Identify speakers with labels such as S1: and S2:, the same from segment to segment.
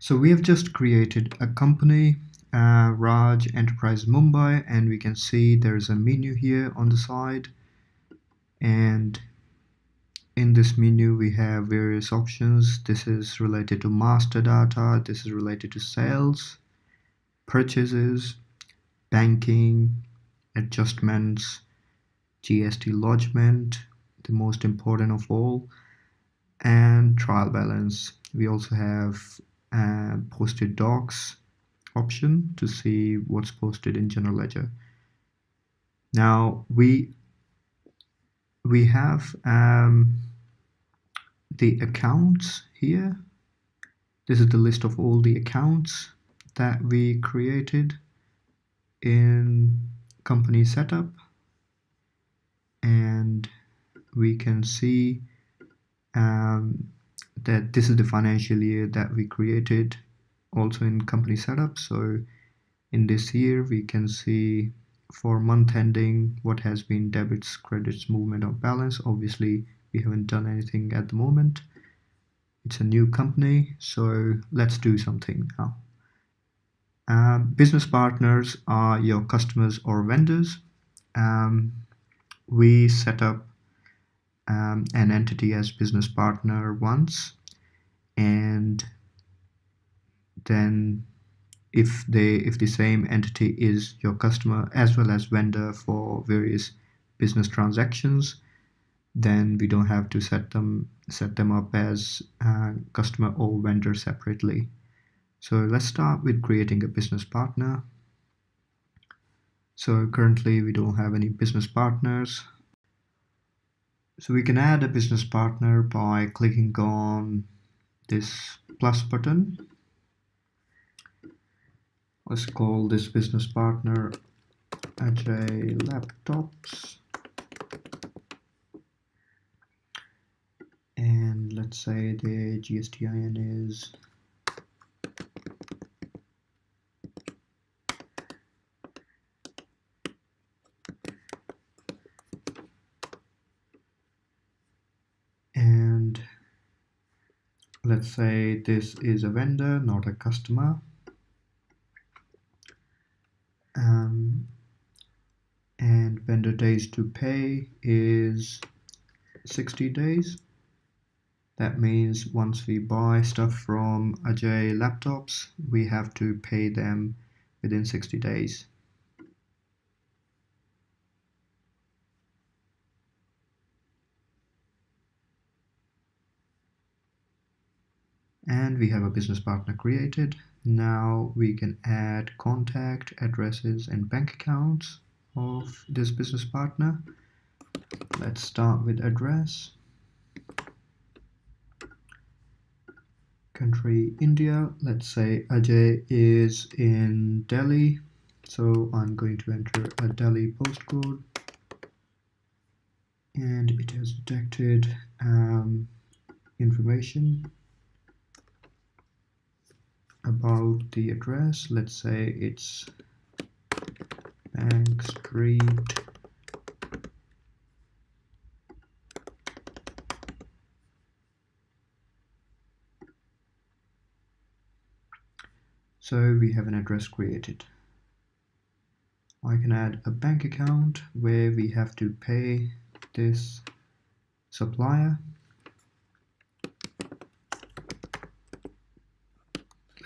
S1: So we have just created a company, Raj Enterprise Mumbai, and we can see there's a menu here on the side. And in this menu, we have various options. This is related to master data. This is related to sales, purchases, banking, adjustments, GST lodgement, the most important of all, and trial balance. We also have posted docs option to see what's posted in general ledger. Now we have the accounts here. This is the list of all the accounts that we created in company setup, and we can see that this is the financial year that we created also in company setup. So in this year we can see for month ending what has been debits, credits, movement of balance. Obviously we haven't done anything at the moment. It's a new company, so let's do something now. Business partners are your customers or vendors. We set up an entity as business partner once, and then if the same entity is your customer as well as vendor for various business transactions, then we don't have to set them up as customer or vendor separately. So let's start with creating a business partner. So currently we don't have any business partners. So we can add a business partner by clicking on this plus button. Let's call this business partner Ajay Laptops. And let's say the GSTIN is and let's say this is a vendor, not a customer. And vendor days to pay is 60 days. That means once we buy stuff from Ajay Laptops, we have to pay them within 60 days. And we have a business partner created. Now we can add contact addresses and bank accounts of this business partner. Let's start with address. Country India. Let's say Ajay is in Delhi, so I'm going to enter a Delhi postcode, and it has detected information about the address. Let's say it's Bank Street, so we have an address created. I can add a bank account where we have to pay this supplier.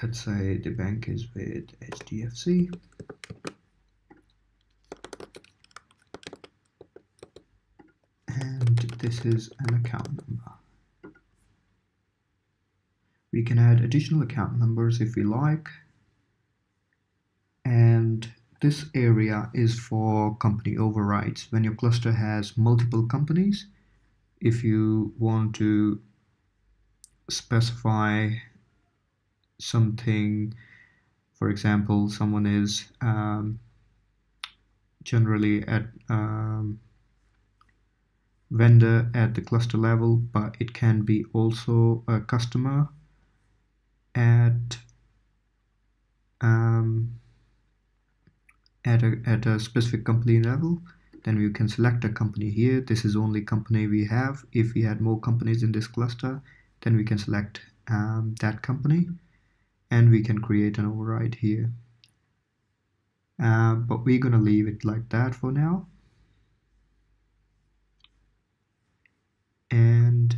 S1: Let's say the bank is with HDFC. And this is an account number. We can add additional account numbers if we like. And this area is for company overrides. When your cluster has multiple companies, if you want to specify something, for example, someone is generally at vendor at the cluster level, but it can be also a customer at a specific company level, then we can select a company here. This is the only company we have. If we had more companies in this cluster, then we can select that company. and we can create an override here. But we're gonna leave it like that for now. And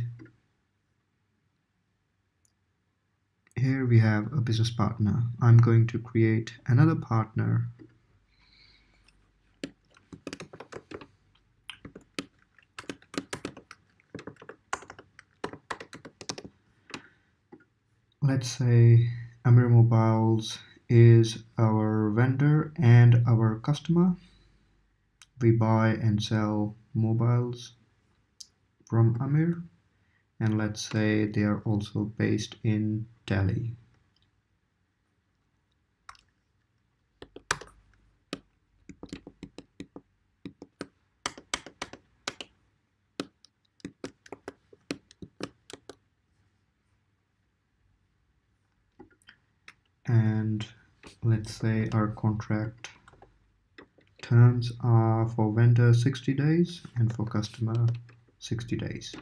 S1: here we have a business partner. I'm going to create another partner. Let's say Amir Mobiles is our vendor and our customer. We buy and sell mobiles from Amir, and let's say they are also based in Delhi. And let's say our contract terms are for vendor 60 days and for customer 60 days.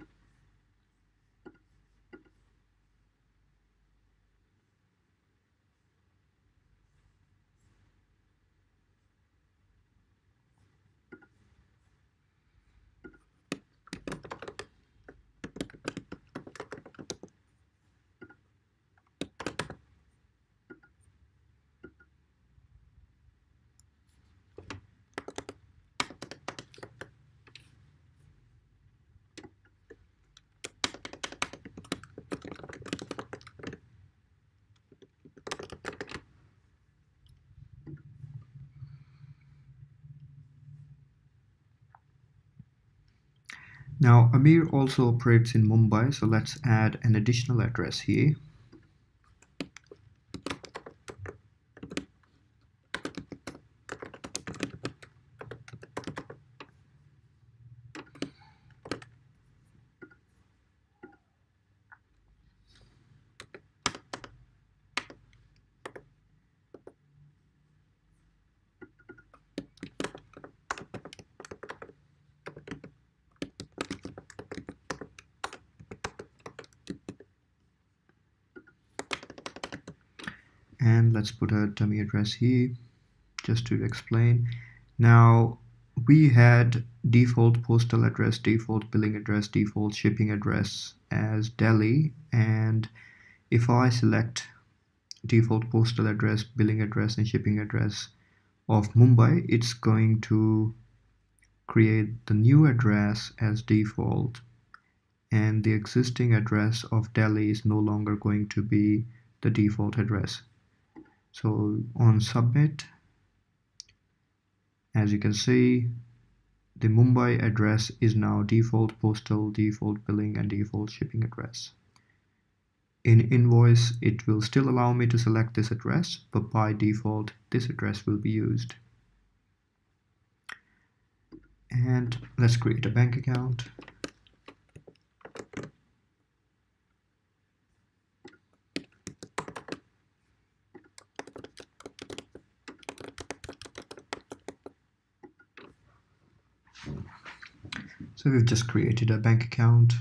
S1: Now Amir also operates in Mumbai, so let's add an additional address here. And let's put a dummy address here just to explain. Now we had default postal address, default billing address, default shipping address as Delhi, and if I select default postal address, billing address and shipping address of Mumbai, it's going to create the new address as default, and the existing address of Delhi is no longer going to be the default address. So on submit, as you can see, the Mumbai address is now default postal, default billing and default shipping address. In invoice, it will still allow me to select this address, but by default this address will be used. And let's create a bank account. So we've just created a bank account.